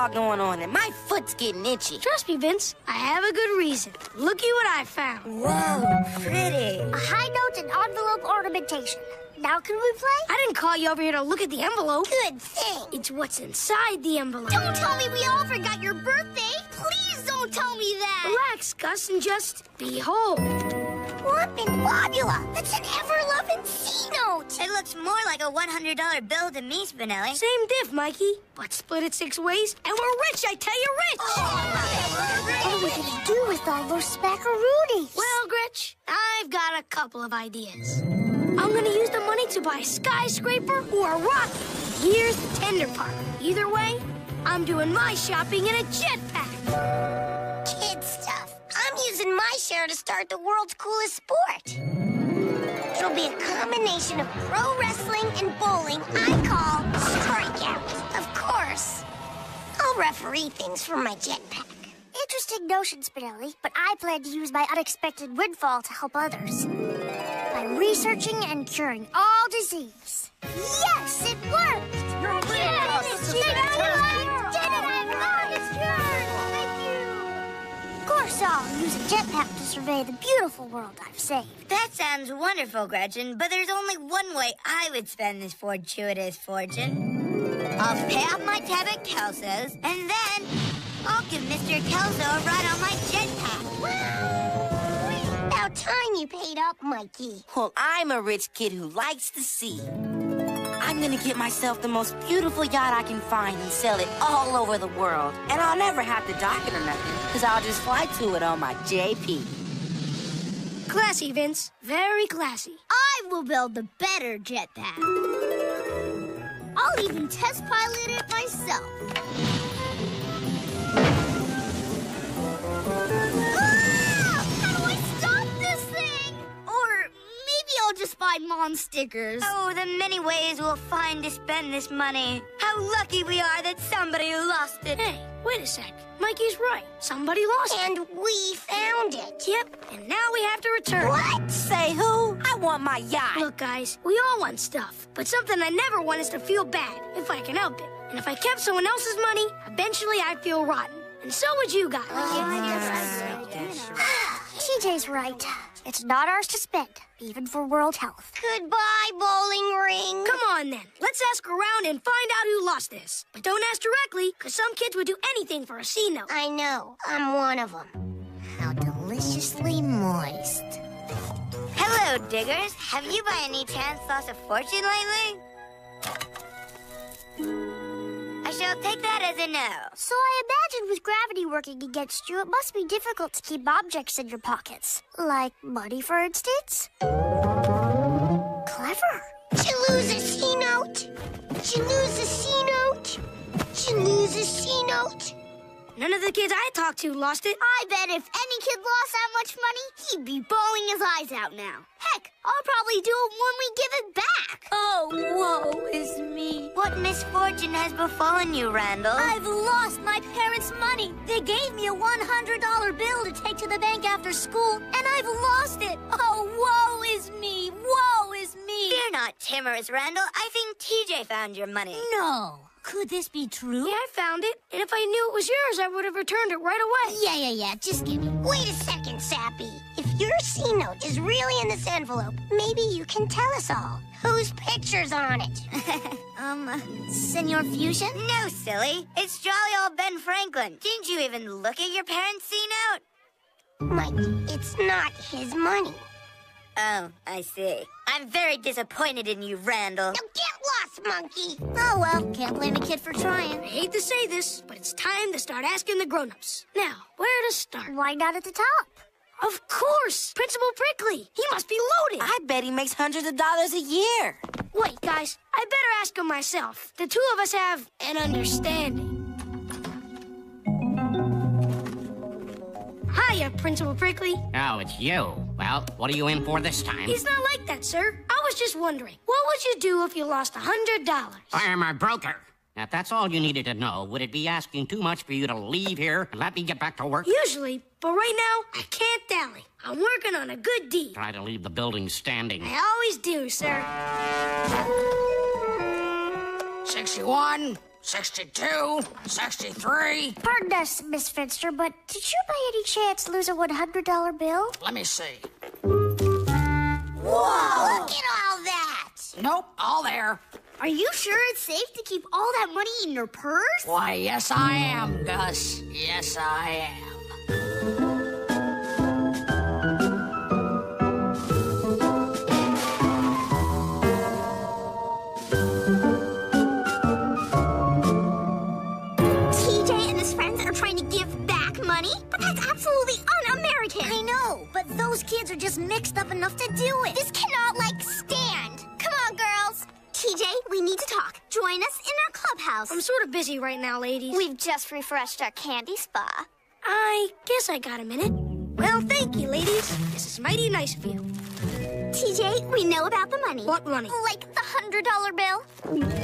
all going on and my foot's getting itchy. Trust me, Vince. I have a good reason. Looky what I found. Whoa, pretty. A high note and envelope ornamentation. Now can we play? I didn't call you over here to look at the envelope. Good thing. It's what's inside the envelope. Don't tell me we all forgot your birthday. Please don't tell me that. Relax, Gus, and just behold. What in Bobula? That's an ever-loving C-note. It looks more like a $100 bill to me, Spinelli. Same diff, Mikey. But split it 6 ways, and we're rich, I tell you, rich! What are we gonna do with all those spackaroonies? Well, Gretch, I've got a couple of ideas. I'm gonna use the money to buy a skyscraper or a rocket. Here's the tender part. Either way, I'm doing my shopping in a jetpack. Kid stuff. I'm using my share to start the world's coolest sport. It'll be a combination of pro wrestling and bowling I call Strikeout. Of course, I'll referee things from my jetpack. Interesting notion, Spinelli, but I plan to use my unexpected windfall to help others. By researching and curing all disease. Yes, it worked! You're Yes, I did it! It's cured! Thank you! Of course, I'll use a jetpack to survey the beautiful world I've saved. That sounds wonderful, Gretchen, but there's only one way I would spend this fortuitous fortune. I'll pay off my tab at Kelso's, and then I'll give Mr. Kelso a ride on my jetpack. About time you paid up, Mikey. Well, I'm a rich kid who likes the sea. I'm gonna get myself the most beautiful yacht I can find and sell it all over the world. And I'll never have to dock it or nothing, because I'll just fly to it on my JP. Classy, Vince. Very classy. I will build the better jetpack. I'll even test pilot it myself. I'll just buy Mom stickers. Oh, the many ways we'll find to spend this money. How lucky we are that somebody lost it. Hey, wait a sec. Mikey's right. Somebody lost it. And we found it. Yep, and now we have to return. What? Say who? I want my yacht. Look, guys, we all want stuff. But something I never want is to feel bad, if I can help it. And if I kept someone else's money, eventually I'd feel rotten. And so would you guys. TJ's right. It's not ours to spend, even for world health. Goodbye, bowling ring. Come on, then. Let's ask around and find out who lost this. But don't ask directly, because some kids would do anything for a C-note. I know. I'm one of them. How deliciously moist. Hello, diggers. Have you by any chance lost a fortune lately? I shall take that as a no. So I imagine with gravity working against you, it must be difficult to keep objects in your pockets. Like money, for instance? Clever. Did you lose a C-note? Did you lose a C-note? Did you lose a C-note? None of the kids I talked to lost it. I bet if any kid lost that much money, he'd be bawling his eyes out now. Heck, I'll probably do it when we give it back. Oh, woe is me. What misfortune has befallen you, Randall? I've lost my parents' money. They gave me a $100 bill to take to the bank after school, and I've lost it. Oh, woe is me. Woe is me. Fear not, timorous Randall. I think TJ found your money. No. Could this be true? Yeah, I found it. And if I knew it was yours, I would have returned it right away. Yeah. Just give me. Wait a second, Sappy. If your C-note is really in this envelope, maybe you can tell us all. Whose picture's on it? Senor Fusion? No, silly. It's jolly old Ben Franklin. Didn't you even look at your parents' C-note? Mike, it's not his money. Oh, I see. I'm very disappointed in you, Randall. Now get lost, monkey! Oh, well, can't blame a kid for trying. I hate to say this, but it's time to start asking the grown-ups. Now, where to start? Why not at the top? Of course! Principal Prickly! He must be loaded! I bet he makes hundreds of dollars a year. Wait, guys, I better ask him myself. The two of us have an understanding. Hiya, Principal Prickly. Oh, it's you. Well, what are you in for this time? He's not like that, sir. I was just wondering, what would you do if you lost $100? I am a broker. Now, if that's all you needed to know, would it be asking too much for you to leave here and let me get back to work? Usually, but right now, I can't dally. I'm working on a good deed. Try to leave the building standing. I always do, sir. 61, 62, 63. Pardon us, Miss Finster, but did you by any chance lose a $100 bill? Let me see. Whoa! Look at all that! Nope, all there. Are you sure it's safe to keep all that money in your purse? Why, yes I am, Gus. Yes I am. TJ and his friends are trying to give back money? But that's absolutely un-American. I know, but those kids are just mixed up enough to do it. This cannot, stand. Come on, girls. TJ, we need to talk. Join us in our clubhouse. I'm sort of busy right now, ladies. We've just refreshed our candy spa. I guess I got a minute. Well, thank you, ladies. This is mighty nice of you. TJ, we know about the money. What money? Like the $100 bill.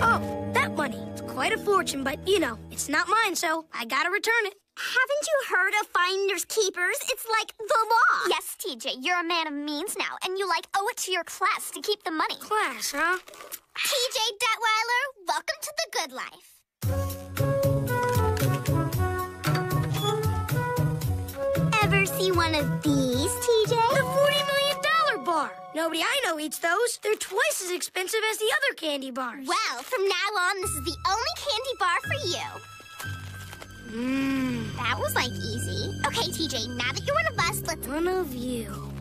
Oh, that money. It's quite a fortune, but, it's not mine, so I gotta return it. Haven't you heard of finders keepers? It's like the law. Yes, TJ, you're a man of means now, and you owe it to your class to keep the money. Class, huh? TJ Detweiler, welcome to the good life. Ever see one of these, TJ? The $40 million bar. Nobody I know eats those. They're twice as expensive as the other candy bars. Well, from now on, this is the only candy bar for you. That was, easy. Okay, TJ, now that you're one of us, let's... One of you.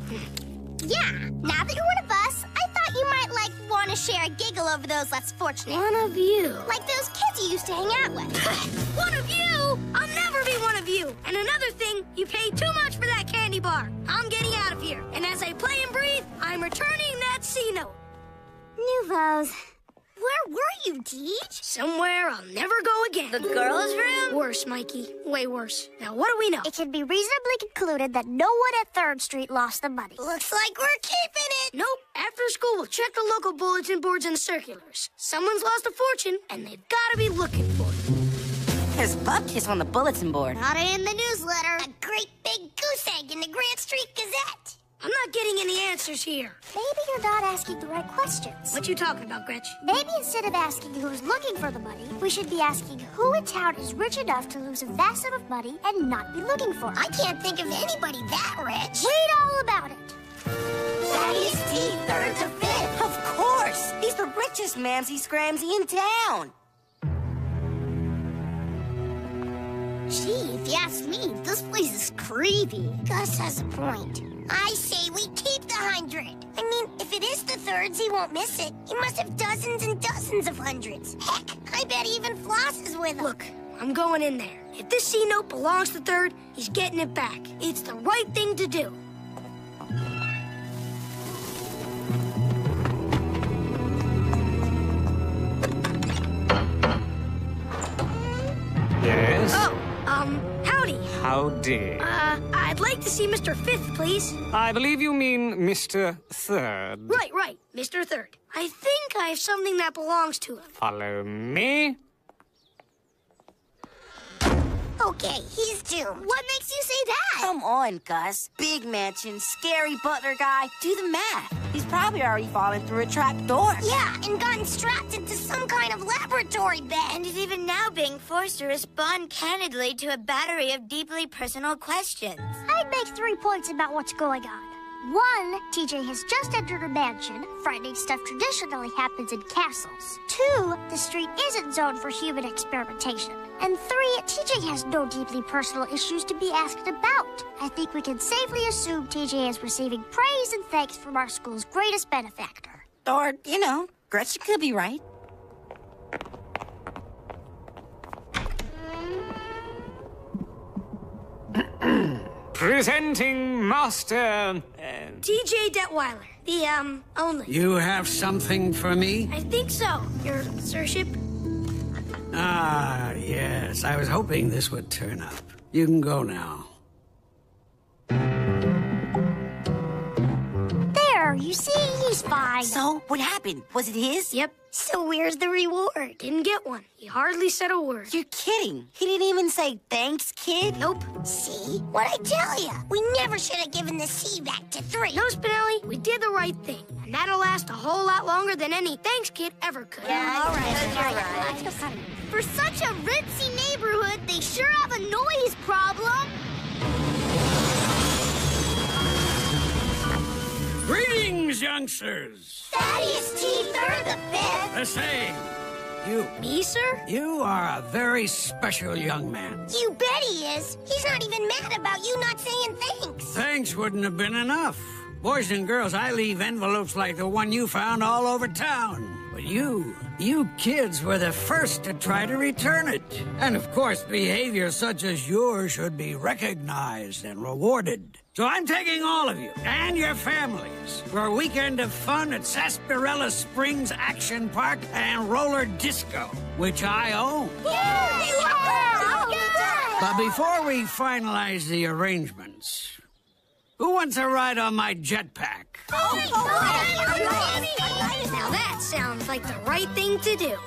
Yeah, now that you're one of us, I thought you might, want to share a giggle over those less fortunate. One of you. Like those kids you used to hang out with. One of you? I'll never be one of you. And another thing, you pay too much for that candy bar. I'm getting out of here. And as I play and breathe, I'm returning that C note. Nouveaux. Where were you, Deej? Somewhere I'll never go again. The girls' room? Worse, Mikey. Way worse. Now, what do we know? It can be reasonably concluded that no one at 3rd Street lost the money. Looks like we're keeping it. Nope. After school, we'll check the local bulletin boards and circulars. Someone's lost a fortune, and they've got to be looking for it. There's bupkis on the bulletin board. Not in the newsletter. A great big goose egg in the Grant Street Gazette. I'm not getting any answers here. Maybe you're not asking the right questions. What you talking about, Gretch? Maybe instead of asking who's looking for the money, we should be asking who in town is rich enough to lose a vast sum of money and not be looking for it. I can't think of anybody that rich. Read all about it. Thaddeus T. 3rd to 5th. Of course! He's the richest mamsy-scramsy in town. Gee, if you ask me, this place is creepy. Gus has a point. I say we keep the 100. I mean, if it is the 3rd's, he won't miss it. He must have dozens and dozens of hundreds. Heck, I bet even Floss is with him. Look, I'm going in there. If this C note belongs to 3rd, he's getting it back. It's the right thing to do. Yes? Oh, howdy. Howdy. I'd like to see Mr. 5th, please. I believe you mean Mr. 3rd. Right, Mr. 3rd. I think I have something that belongs to him. Follow me. Okay, he's doomed. What makes you say that? Come on, Gus. Big mansion, scary butler guy. Do the math. He's probably already fallen through a trap door. Yeah, and gotten strapped into some kind of laboratory bed. And is even now being forced to respond candidly to a battery of deeply personal questions. I'd make 3 points about what's going on. 1, TJ has just entered a mansion. Frightening stuff traditionally happens in castles. 2, the street isn't zoned for human experimentation. And 3, TJ has no deeply personal issues to be asked about. I think we can safely assume TJ is receiving praise and thanks from our school's greatest benefactor. Or, Gretchen could be right. Presenting Master... TJ Detweiler, the, only. You have something for me? I think so, your sirship. Ah, yes. I was hoping this would turn up. You can go now. There, you see, he's was fine. So, what happened? Was it his? Yep. So where's the reward? Didn't get one. He hardly said a word. You're kidding. He didn't even say thanks, kid? Nope. See? What'd I tell you? We never should have given the C back to 3. No, Spinelli, we did the right thing. And that'll last a whole lot longer than any thanks kid ever could. Yeah, all right. you're right. For such a ritzy neighborhood, they sure have a noise problem. Greetings, youngsters. Thaddeus T. Third the Fifth. The same. You. Me, sir? You are a very special young man. You bet he is. He's not even mad about you not saying thanks. Thanks wouldn't have been enough. Boys and girls, I leave envelopes like the one you found all over town. But you kids were the first to try to return it. And of course, behavior such as yours should be recognized and rewarded. So I'm taking all of you and your families for a weekend of fun at Sarsaparilla Springs Action Park and Roller Disco, which I own. But before we finalize the arrangements, who wants a ride on my jetpack? Now that sounds like the right thing to do.